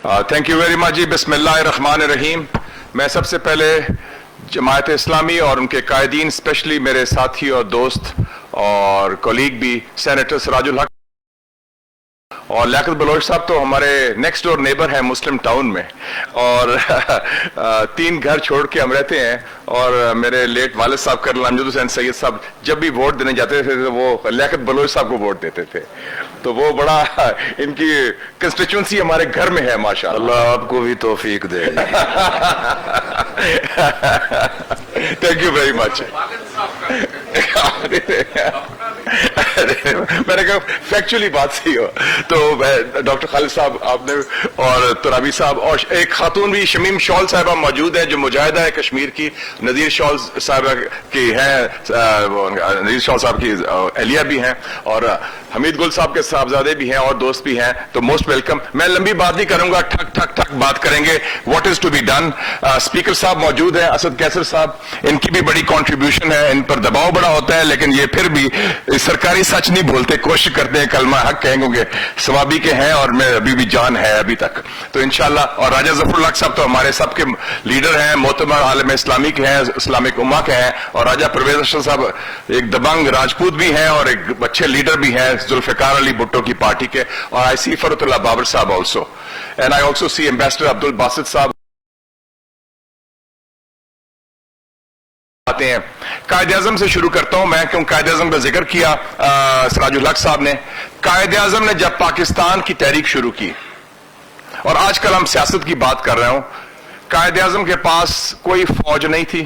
Thank you very much जी। बिस्मिल्लाहिर्रहमानिर्रहीम। मैं सबसे पहले जमात इस्लामी और उनके कायदीन, स्पेशली मेरे साथी और दोस्त और कोलीग भी सेनेटर सिराजुल हक और लियाकत बलोच साहब तो हमारे नेक्स्ट डोर नेबर हैं मुस्लिम टाउन में, और 3 घर छोड़ के हम रहते हैं। और मेरे लेट वालिद साहब कर्नल अमजद हुसैन सैयद साहब जब भी वोट देने जाते थे तो वो लियाकत बलोच साहब को वोट देते थे, तो वो बड़ा इनकी कंस्टिट्यूंसी हमारे घर में है माशाअल्लाह। अल्लाह आपको भी तौफीक दे। Thank you very much. मैंने कहा फैक्चुअली बात सही हो तो डॉक्टर खालिद साहब आपने और तुराबी साहब और एक खातून भी शमीम शॉल साहिबा मौजूद है जो मुजाहिदा है कश्मीर की, नज़ीर शॉल साहिबा की हैं, नज़ीर शॉल साहब की एहलिया भी हैं, और हमीद गुल साहब के साहबजादे भी हैं और दोस्त भी हैं, तो मोस्ट वेलकम। मैं लंबी बात नहीं करूंगा, ठक ठक ठक बात करेंगे what is to be done. Speaker साहब मौजूद है, असद कैसर साहब, इनकी भी बड़ी कंट्रीब्यूशन है, इन पर दबाव बड़ा होता है लेकिन ये फिर भी सरकारी सच नहीं बोलते, कोशिश करते हैं कलमा हक कहेंगे, सवाबी के हैं और मैं अभी भी जान है अभी तक, तो इंशाल्लाह। और राजा जफरुल हक साहब तो हमारे सबके लीडर हैं, मोतबर आलम इस्लामी के हैं, इस्लामिक उम्मा के हैं, और राजा परवेज अशरफ साहब एक दबंग राजपूत भी हैं और एक अच्छे लीडर भी हैं जुल्फिकार अली भुट्टो की पार्टी के, और आई सी फरतुल्लाह बाबर साहब also, and I also see ambassador Abdul Basit साहब आते हैं। कायदे आजम से शुरू करता हूं मैं, क्योंकि कायदे आजम का जिक्र किया सिराजुल हक साहब ने। कायदे आजम ने जब पाकिस्तान की तहरीक शुरू की, और आजकल हम सियासत की बात कर रहे हूं, कायदे आजम के पास कोई फौज नहीं थी,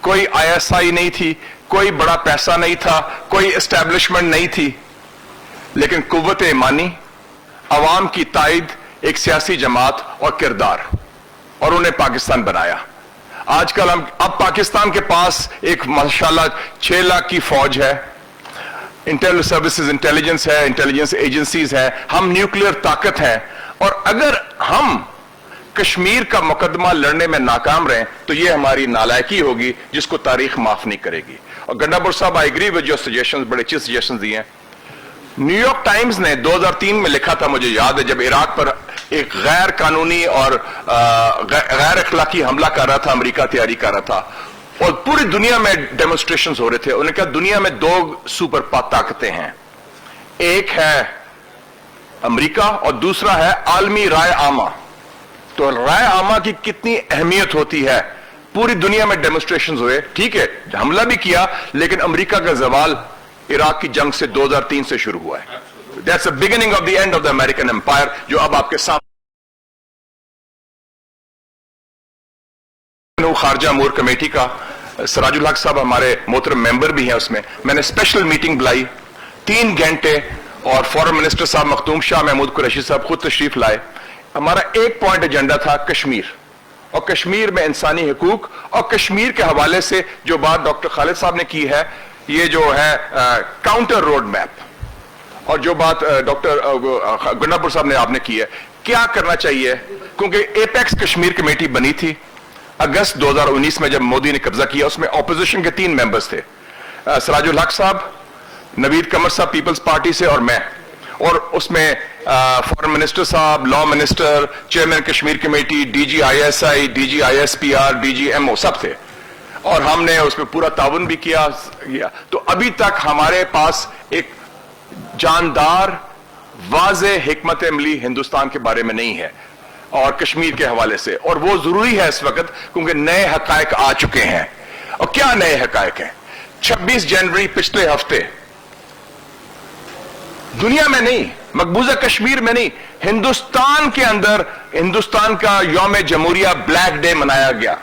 कोई ISI नहीं थी, कोई बड़ा पैसा नहीं था, कोई एस्टेब्लिशमेंट नहीं थी, लेकिन कुव्वत ईमानी, अवाम की ताईद, एक सियासी जमात और किरदार, और उन्हें पाकिस्तान बनाया। आजकल हम अब पाकिस्तान के पास एक माशाल्लाह 6 लाख की फौज है, इंटेलिजेंस सर्विसेज इंटेलिजेंस है, इंटेलिजेंस एजेंसीज है, हम न्यूक्लियर ताकत है, और अगर हम कश्मीर का मुकदमा लड़ने में नाकाम रहे तो ये हमारी नालायकी होगी जिसको तारीख माफ नहीं करेगी। और गंडापुर साहब I agree with your suggestions, बड़े अच्छे सजेशंस दिए हैं। न्यूयॉर्क टाइम्स ने 2003 में लिखा था, मुझे याद है, जब इराक पर एक गैर कानूनी और गैर अखलाकी हमला कर रहा था, अमेरिका तैयारी कर रहा था, और पूरी दुनिया में डेमोन्स्ट्रेशंस हो रहे थे। उन्होंने कहा दुनिया में 2 सुपर ताकतें हैं, एक है अमेरिका और दूसरा है आलमी राय आमा। तो राय आमा की कितनी अहमियत होती है, पूरी दुनिया में डेमोन्स्ट्रेशंस हुए, ठीक है, हमला भी किया, लेकिन अमेरिका का जवाल इराक की जंग से 2003 से शुरू हुआ है। That's the beginning of the end of the American empire, जो अब आपके सामने। खारजा अमूर कमेटी का सिराजुल हक साहब हमारे मोहतरम मेंबर भी हैं, उसमें मैंने स्पेशल मीटिंग बुलाई 3 घंटे, और फॉरेन मिनिस्टर साहब मखदूम शाह महमूद कुरैशी साहब खुद तशरीफ लाए। हमारा एक पॉइंट एजेंडा था कश्मीर, और कश्मीर में इंसानी हकूक, और कश्मीर के हवाले से जो बात डॉक्टर खालिद साहब ने की है, ये जो है काउंटर रोड मैप, और जो बात डॉक्टर गंडापुर साहब ने आपने की है, क्या करना चाहिए, क्योंकि एपेक्स कश्मीर कमेटी बनी थी अगस्त 2019 में जब मोदी ने कब्जा किया, उसमें ऑपोजिशन के 3 मेंबर्स थे, सिराजुल हक साहब, नवीद कमर साहब पीपल्स पार्टी से, और मैं, और उसमें फॉरेन मिनिस्टर साहब, law minister, chairman Kashmir committee, DG ISI, DG ISPR, DG MO सब थे, और हमने उसमें पूरा ताउन भी किया। तो अभी तक हमारे पास एक जानदार वाज़े हिकमत अमली हिंदुस्तान के बारे में नहीं है, और कश्मीर के हवाले से, और वो जरूरी है इस वक्त, क्योंकि नए हकायक आ चुके हैं। और क्या नए हकायक हैं? 26 जनवरी पिछले हफ्ते दुनिया में नहीं, मकबूजा कश्मीर में नहीं, हिंदुस्तान के अंदर हिंदुस्तान का यौम जमहूरिया ब्लैक डे मनाया गया।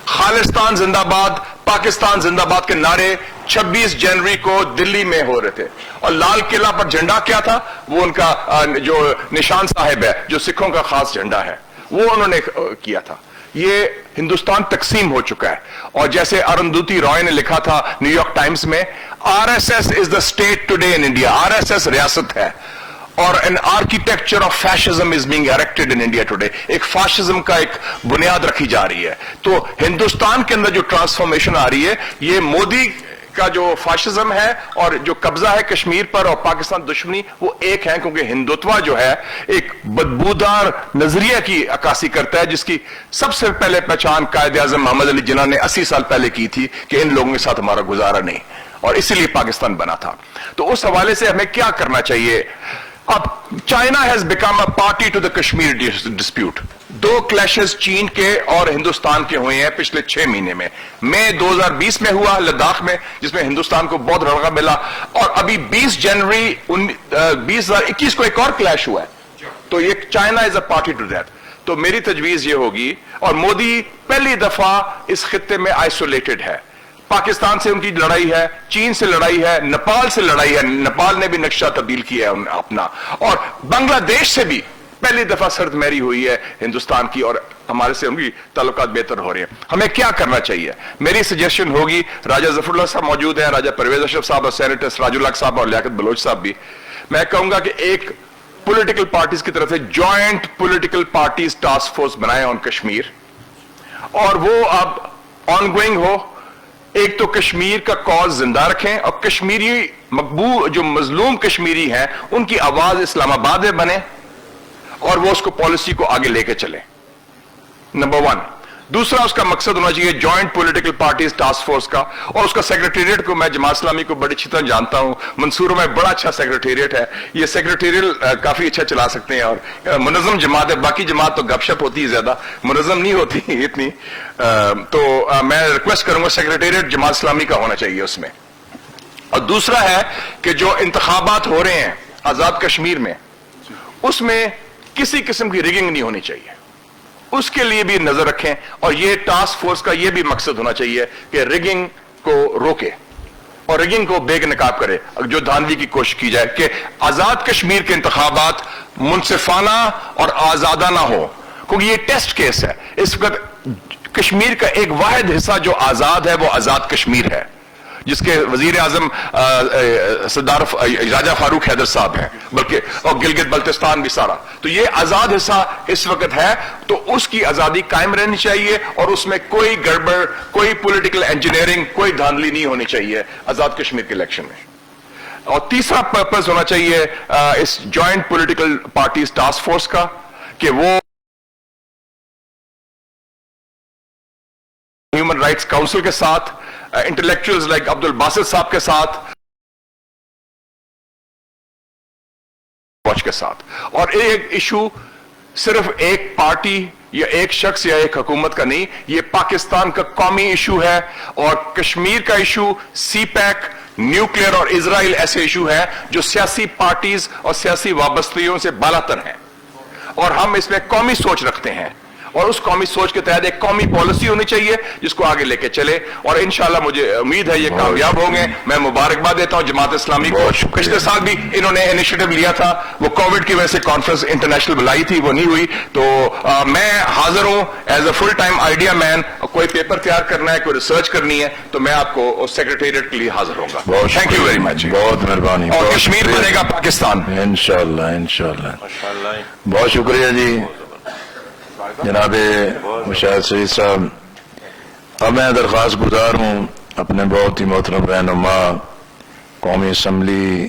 खालिस्तान जिंदाबाद, पाकिस्तान जिंदाबाद के नारे 26 जनवरी को दिल्ली में हो रहे थे, और लाल किला पर झंडा क्या था, वो उनका जो निशान साहिब है, जो सिखों का खास झंडा है, वो उन्होंने किया था। ये हिंदुस्तान तकसीम हो चुका है, और जैसे अरुंधति रॉय ने लिखा था न्यूयॉर्क टाइम्स में, RSS is the state today in India. RSS रियासत है, और an architecture of fascism is being erected in India today. एक फैशिज्म का एक बुनियाद रखी जा रही है। तो हिंदुस्तान के अंदर जो ट्रांसफॉर्मेशन आ रही है, ये मोदी کا جو فاشزم ہے اور جو قبضہ ہے کشمیر پر اور پاکستان دشمنی وہ ایک ہے, کیونکہ ہندوتوا جو ہے ایک بدبودار نظریہ کی عکاسی کرتا ہے جس کی سب سے پہلے پہچان قائد اعظم محمد علی جناح نے 80 سال پہلے کی تھی کہ ان لوگوں کے ساتھ ہمارا گزارا نہیں, اور اسی لیے پاکستان بنا تھا. تو اس حوالے سے ہمیں کیا کرنا چاہیے؟ اب China has become a party to the Kashmir dispute. 2 clashes چین کے اور ہندوستان کے ہوئے ہیں پچھلے 6 مہینے میں. مئی 2020 میں ہوا لداخ میں, جس میں ہندوستان کو بہت رڑغا ملا, اور ابھی 20 جنوری 2021 کو ایک اور کلیش ہوا ہے. تو یہ China is a party to that. تو میری تجویز یہ ہوگی, اور مودی پہلی دفعہ اس خطے میں آئسولیٹڈ ہے. پاکستان سے ان کی لڑائی ہے, چین سے لڑائی ہے, نیپال سے لڑائی ہے, نیپال نے بھی نقشہ تبدیل کیا ہے اپنا, اور بنگلہ دیش سے بھی پہلی دفعہ سرد مہری ہوئی ہے ہندوستان کی, اور ہمارے سے ان کی تعلقات بہتر ہو رہے ہیں. ہمیں کیا کرنا چاہیے؟ میری سجیشن ہوگی, راجہ ظفر اللہ صاحب موجود ہیں, راجہ پرویز اشرف صاحب اور سینیٹر سراج الحق صاحب اور لیاقت بلوچ صاحب بھی, میں کہوں گا کہ ایک پولیٹیکل پارٹیز کی طرف سے joint political parties task force بنائیں آن کشمیر, اور وہ اب آن گوئنگ ہو. ایک تو کشمیر کا کاز زندہ رکھیں, اور کشمیری مقبول جو مظلوم کشمیری ہیں ان کی آواز اسلام آباد میں بنے, اور وہ اس کو پالیسی کو آگے لے کے چلیں. نمبر 1. دوسرا اس کا مقصد ہونا چاہیے joint political parties task force کا, اور اس کا سیکریٹریٹ کو میں جماعت اسلامی کو بڑی اچھی طرح جانتا ہوں. منصوروں میں بڑا اچھا سیکریٹریٹ ہے, یہ سیکریٹریل کافی اچھا چلا سکتے ہیں, اور منظم جماعت ہے. باقی جماعت تو گپ شپ ہوتی ہے, زیادہ منظم نہیں ہوتی اتنی. تو میں ریکویسٹ کروں گا سیکریٹریٹ جماعت اسلامی کا ہونا چاہیے اس میں. اور دوسرا ہے کہ جو انتخابات ہو رہے ہیں آزاد کشمیر میں, اس میں کسی قسم کی ریگنگ نہیں ہونی چاہیے, اس کے لیے بھی نظر رکھیں. اور یہ ٹاسک فورس کا یہ بھی مقصد ہونا چاہیے کہ ریگنگ کو روکے اور ریگنگ کو بے نقاب کرے. جو دھاندلی کی کوشش کی جائے کہ آزاد کشمیر کے انتخابات منصفانہ اور آزادانہ ہو, کیونکہ یہ ٹیسٹ کیس ہے. اس وقت کشمیر کا ایک واحد حصہ جو آزاد ہے وہ آزاد کشمیر ہے, جس کے وزیر اعظم سردار راجہ فاروق حیدر صاحب ہیں, بلکہ اور گلگت بلتستان بھی سارا. تو یہ آزاد حصہ اس وقت ہے, تو اس کی آزادی قائم رہنی چاہیے, اور اس میں کوئی گڑبڑ, کوئی پولیٹیکل انجینئرنگ, کوئی دھاندلی نہیں ہونی چاہیے آزاد کشمیر کے الیکشن میں. اور تیسرا پرپز ہونا چاہیے اس joint political parties task force کا کہ وہ ہیومن رائٹس کاؤنسل کے ساتھ, انٹلیکچوئلز لائک عبد الباسط صاحب کے ساتھ, واچ کے ساتھ. اور ایک ایشو صرف ایک پارٹی یا ایک شخص یا ایک حکومت کا نہیں, یہ پاکستان کا قومی ایشو ہے, اور کشمیر کا ایشو, سی پیک, نیوکلیئر اور اسرائیل ایسے ایشو ہیں جو سیاسی پارٹیز اور سیاسی وابستگیوں سے بالاتر ہیں, اور ہم اس میں قومی سوچ رکھتے ہیں, اور اس قومی سوچ کے تحت ایک قومی پالیسی ہونی چاہیے جس کو آگے لے کے چلے. اور انشاءاللہ مجھے امید ہے یہ کامیاب ہوں گے. میں مبارکباد دیتا ہوں جماعت اسلامی کو. پچھلے سال بھی انہوں نے انیشیٹو لیا تھا, وہ کووڈ کی وجہ سے کانفرنس انٹرنیشنل بلائی تھی, وہ نہیں ہوئی. تو میں حاضر ہوں as a full time idea man. کوئی پیپر تیار کرنا ہے, کوئی ریسرچ کرنی ہے, تو میں آپ کو سیکریٹریٹ کے لیے حاضر ہوں گا. تھینک یو ویری مچ, بہت مہربانی. اور کشمیر بنے گا پاکستان انشاءاللہ. بہت شکریہ جی جناب مشاہد سعید صاحب. اب میں درخواست گزار ہوں اپنے بہت ہی محترم رہنما قومی اسمبلی